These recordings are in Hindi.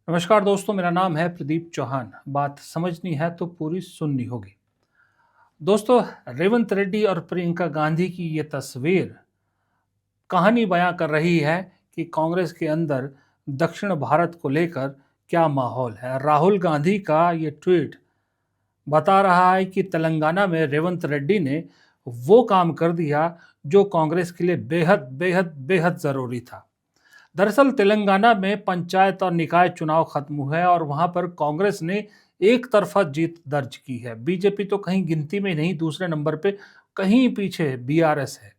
नमस्कार दोस्तों, मेरा नाम है प्रदीप चौहान। बात समझनी है तो पूरी सुननी होगी। दोस्तों, रेवंत रेड्डी और प्रियंका गांधी की ये तस्वीर कहानी बयां कर रही है कि कांग्रेस के अंदर दक्षिण भारत को लेकर क्या माहौल है। राहुल गांधी का ये ट्वीट बता रहा है कि तेलंगाना में रेवंत रेड्डी ने वो काम कर दिया जो कांग्रेस के लिए बेहद बेहद बेहद जरूरी था। दरअसल तेलंगाना में पंचायत और निकाय चुनाव खत्म हुए हैं और वहां पर कांग्रेस ने एक तरफा जीत दर्ज की है। बीजेपी तो कहीं गिनती में नहीं, दूसरे नंबर पे कहीं पीछे बीआरएस है।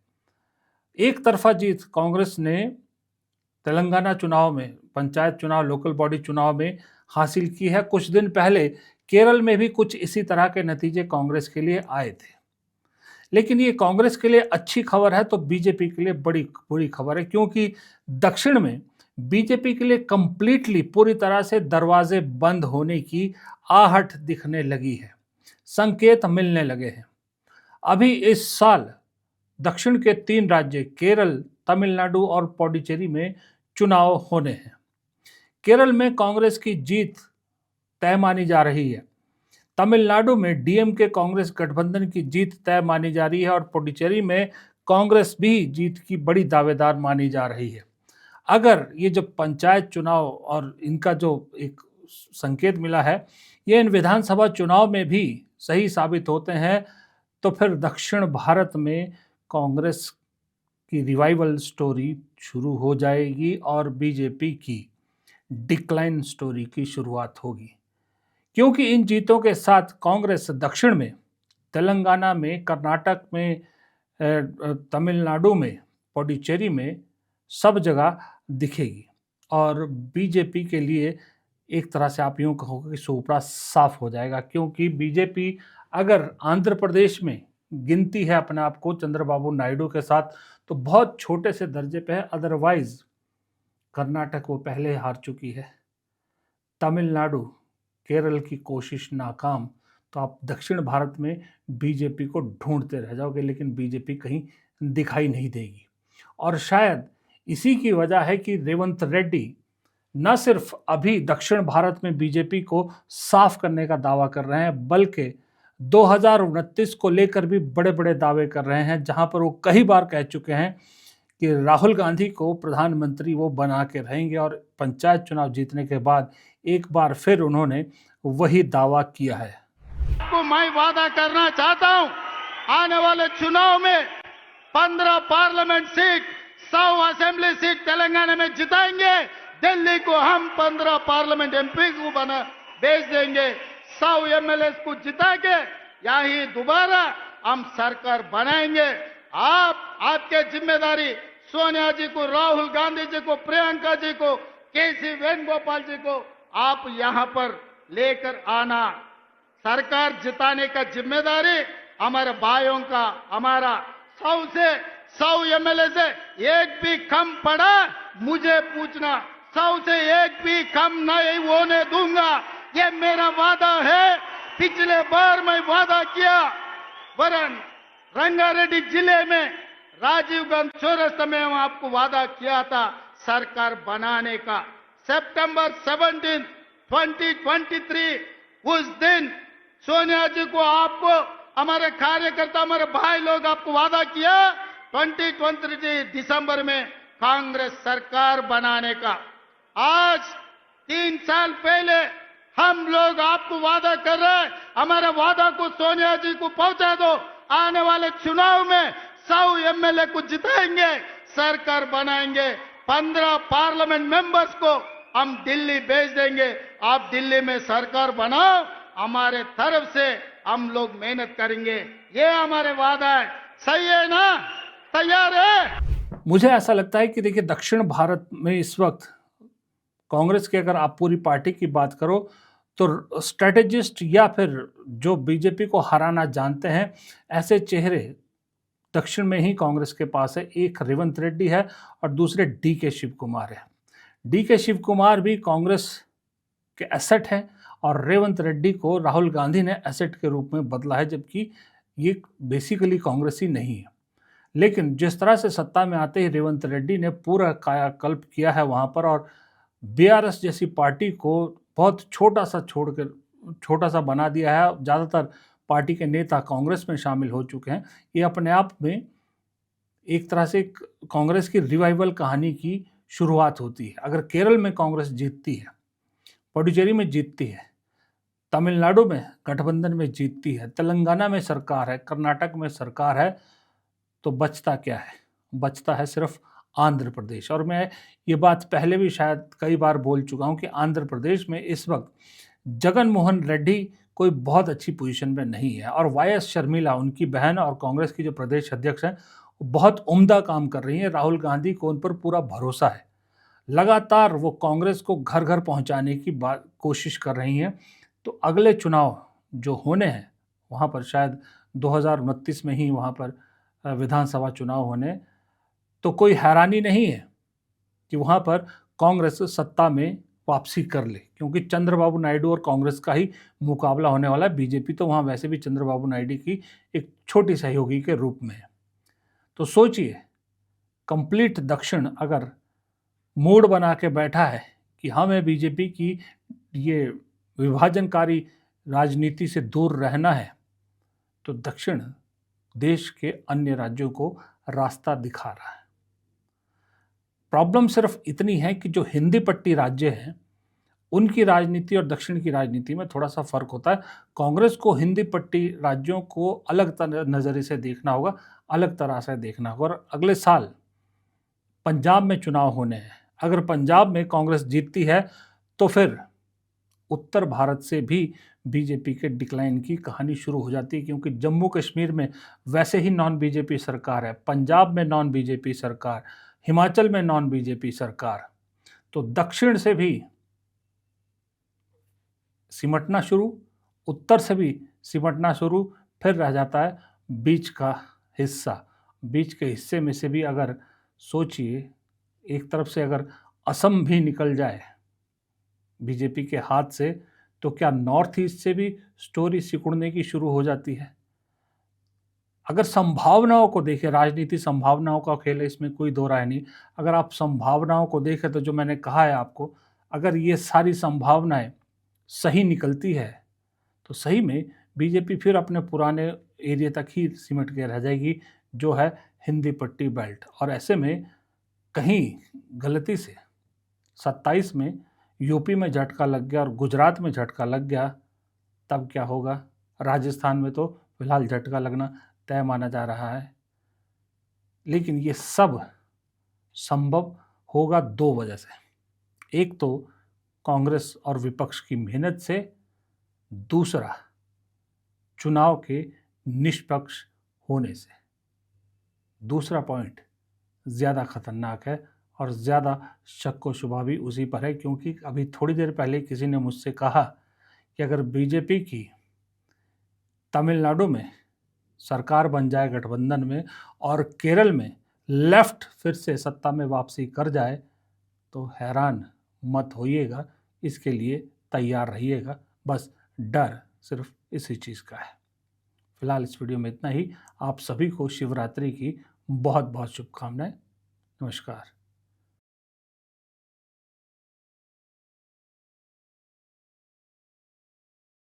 एक तरफा जीत कांग्रेस ने तेलंगाना चुनाव में, पंचायत चुनाव, लोकल बॉडी चुनाव में हासिल की है। कुछ दिन पहले केरल में भी कुछ इसी तरह के नतीजे कांग्रेस के लिए आए थे। लेकिन ये कांग्रेस के लिए अच्छी खबर है तो बीजेपी के लिए बड़ी बुरी खबर है, क्योंकि दक्षिण में बीजेपी के लिए कंप्लीटली पूरी तरह से दरवाजे बंद होने की आहट दिखने लगी है, संकेत मिलने लगे हैं। अभी इस साल दक्षिण के 3 राज्य केरल, तमिलनाडु और पुडुचेरी में चुनाव होने हैं। केरल में कांग्रेस की जीत तय मानी जा रही है। तमिलनाडु में डीएमके कांग्रेस गठबंधन की जीत तय मानी जा रही है और पुडुचेरी में कांग्रेस भी जीत की बड़ी दावेदार मानी जा रही है। अगर ये जो पंचायत चुनाव और इनका जो एक संकेत मिला है, ये इन विधानसभा चुनाव में भी सही साबित होते हैं, तो फिर दक्षिण भारत में कांग्रेस की रिवाइवल स्टोरी शुरू हो जाएगी और बीजेपी की डिक्लाइन स्टोरी की शुरुआत होगी। क्योंकि इन जीतों के साथ कांग्रेस दक्षिण में, तेलंगाना में, कर्नाटक में, तमिलनाडु में, पुडुचेरी में सब जगह दिखेगी और बीजेपी के लिए एक तरह से आप यूँ कहोगे कि सुपड़ा साफ हो जाएगा। क्योंकि बीजेपी अगर आंध्र प्रदेश में गिनती है अपने आप को चंद्रबाबू नायडू के साथ, तो बहुत छोटे से दर्जे पे है। अदरवाइज कर्नाटक वो पहले हार चुकी है, तमिलनाडु, केरल की कोशिश नाकाम, तो आप दक्षिण भारत में बीजेपी को ढूंढते रह जाओगे, लेकिन बीजेपी कहीं दिखाई नहीं देगी। और शायद इसी की वजह है कि रेवंत रेड्डी न सिर्फ अभी दक्षिण भारत में बीजेपी को साफ करने का दावा कर रहे हैं, बल्कि 2029 को लेकर भी बड़े बड़े दावे कर रहे हैं, जहां पर वो कई बार कह चुके हैं कि राहुल गांधी को प्रधानमंत्री वो बना के रहेंगे। और पंचायत चुनाव जीतने के बाद एक बार फिर उन्होंने वही दावा किया है। आपको मैं वादा करना चाहता हूं, आने वाले चुनाव में 15 parliament seat, 100 assembly seat Telangana में जिताएंगे। दिल्ली को हम 15 पार्लियामेंट एमपी को बना भेज देंगे। 100 एमएलए को जिता के यही दोबारा हम सरकार बनाएंगे। आपके जिम्मेदारी सोनिया जी को, राहुल गांधी जी को, प्रियंका जी को, केसी वेणुगोपाल जी को आप यहां पर लेकर आना। सरकार जिताने का जिम्मेदारी हमारे भाइयों का। हमारा 100 एमएलए से एक भी कम पड़ा मुझे पूछना, 100 से एक भी कम नहीं होने दूंगा, ये मेरा वादा है। पिछले बार मैं वादा किया, वरन रंगारेड्डी जिले में राजीव गांधी चौरस्ता में आपको वादा किया था सरकार बनाने का। सितंबर 17, 2023 उस दिन सोनिया जी को, आपको, हमारे कार्यकर्ता, हमारे भाई लोग आपको वादा किया 2023 दिसंबर में कांग्रेस सरकार बनाने का। आज 3 साल पहले हम लोग आपको वादा कर रहे हैं, हमारे वादा को सोनिया जी को पहुंचा दो। आने वाले चुनाव में 100 एमएलए को जिताएंगे, सरकार बनाएंगे। 15 पार्लियामेंट मेंबर्स को हम दिल्ली भेज देंगे। आप दिल्ली में सरकार बनाओ, हमारे तरफ से हम लोग मेहनत करेंगे। ये हमारे वादा है। सही है ना? तैयार है? मुझे ऐसा लगता है कि देखिए, दक्षिण भारत में इस वक्त कांग्रेस की अगर आप पूरी पार्टी की बात करो तो स्ट्रेटेजिस्ट या फिर जो बीजेपी को हराना जानते हैं, ऐसे चेहरे दक्षिण में ही कांग्रेस के पास है। एक रेवंत रेड्डी है और दूसरे डीके शिव कुमार है। डीके शिव कुमार भी कांग्रेस के एसेट हैं और रेवंत रेड्डी को राहुल गांधी ने एसेट के रूप में बदला है, जबकि ये बेसिकली कांग्रेसी नहीं है। लेकिन जिस तरह से सत्ता में आते ही रेवंत रेड्डी ने पूरा कायाकल्प किया है वहाँ पर, और बीआरएस जैसी पार्टी को बहुत छोटा सा बना दिया है। ज़्यादातर पार्टी के नेता कांग्रेस में शामिल हो चुके हैं। ये अपने आप में एक तरह से कांग्रेस की रिवाइवल कहानी की शुरुआत होती है। अगर केरल में कांग्रेस जीतती है, पुडुचेरी में जीतती है, तमिलनाडु में गठबंधन में जीतती है, तेलंगाना में सरकार है, कर्नाटक में सरकार है, तो बचता क्या है? बचता है सिर्फ आंध्र प्रदेश। और मैं ये बात पहले भी शायद कई बार बोल चुका हूँ कि आंध्र प्रदेश में इस वक्त जगन मोहन रेड्डी कोई बहुत अच्छी पोजीशन में नहीं है, और वाई.एस. शर्मिला उनकी बहन और कांग्रेस की जो प्रदेश अध्यक्ष हैं, वो बहुत उम्दा काम कर रही हैं। राहुल गांधी को उन पर पूरा भरोसा है। लगातार वो कांग्रेस को घर घर पहुंचाने की कोशिश कर रही हैं। तो अगले चुनाव जो होने हैं वहाँ पर शायद 2029 में ही वहाँ पर विधानसभा चुनाव होने, तो कोई हैरानी नहीं है कि वहाँ पर कांग्रेस सत्ता में वापसी कर ले, क्योंकि चंद्रबाबू नायडू और कांग्रेस का ही मुकाबला होने वाला है। बीजेपी तो वहाँ वैसे भी चंद्रबाबू नायडू की एक छोटी सहयोगी के रूप में है। तो सोचिए, कंप्लीट दक्षिण अगर मूड बना के बैठा है कि हमें बीजेपी की ये विभाजनकारी राजनीति से दूर रहना है, तो दक्षिण देश के अन्य राज्यों को रास्ता दिखा रहा है। प्रॉब्लम सिर्फ इतनी है कि जो हिंदी पट्टी राज्य हैं उनकी राजनीति और दक्षिण की राजनीति में थोड़ा सा फर्क होता है। कांग्रेस को हिंदी पट्टी राज्यों को अलग नज़रिए से देखना होगा, अलग तरह से देखना होगा। और अगले साल पंजाब में चुनाव होने हैं। अगर पंजाब में कांग्रेस जीतती है तो फिर उत्तर भारत से भी बीजेपी के डिक्लाइन की कहानी शुरू हो जाती है, क्योंकि जम्मू कश्मीर में वैसे ही नॉन बीजेपी सरकार है, पंजाब में नॉन बीजेपी सरकार, हिमाचल में नॉन बीजेपी सरकार। तो दक्षिण से भी सिमटना शुरू, उत्तर से भी सिमटना शुरू, फिर रह जाता है बीच का हिस्सा। बीच के हिस्से में से भी अगर सोचिए, एक तरफ से अगर असम भी निकल जाए बीजेपी के हाथ से, तो क्या नॉर्थ ईस्ट से भी स्टोरी सिकुड़ने की शुरू हो जाती है। अगर संभावनाओं को देखें, राजनीति संभावनाओं का खेल है, इसमें कोई दो राय नहीं। अगर आप संभावनाओं को देखें तो जो मैंने कहा है आपको, अगर ये सारी संभावनाएं सही निकलती है तो सही में बीजेपी फिर अपने पुराने एरिया तक ही सिमट के रह जाएगी, जो है हिंदी पट्टी बेल्ट। और ऐसे में कहीं गलती से 27 में यूपी में झटका लग गया और गुजरात में झटका लग गया, तब क्या होगा? राजस्थान में तो फिलहाल झटका लगना तय माना जा रहा है। लेकिन ये सब संभव होगा दो वजह से। एक तो कांग्रेस और विपक्ष की मेहनत से, दूसरा चुनाव के निष्पक्ष होने से। दूसरा पॉइंट ज़्यादा खतरनाक है और ज़्यादा शक व शुबा भी उसी पर है, क्योंकि अभी थोड़ी देर पहले किसी ने मुझसे कहा कि अगर बीजेपी की तमिलनाडु में सरकार बन जाए गठबंधन में और केरल में लेफ्ट फिर से सत्ता में वापसी कर जाए, तो हैरान मत होइएगा, इसके लिए तैयार रहिएगा। बस डर सिर्फ इसी चीज़ का है। फिलहाल इस वीडियो में इतना ही। आप सभी को शिवरात्रि की बहुत बहुत शुभकामनाएं। नमस्कार।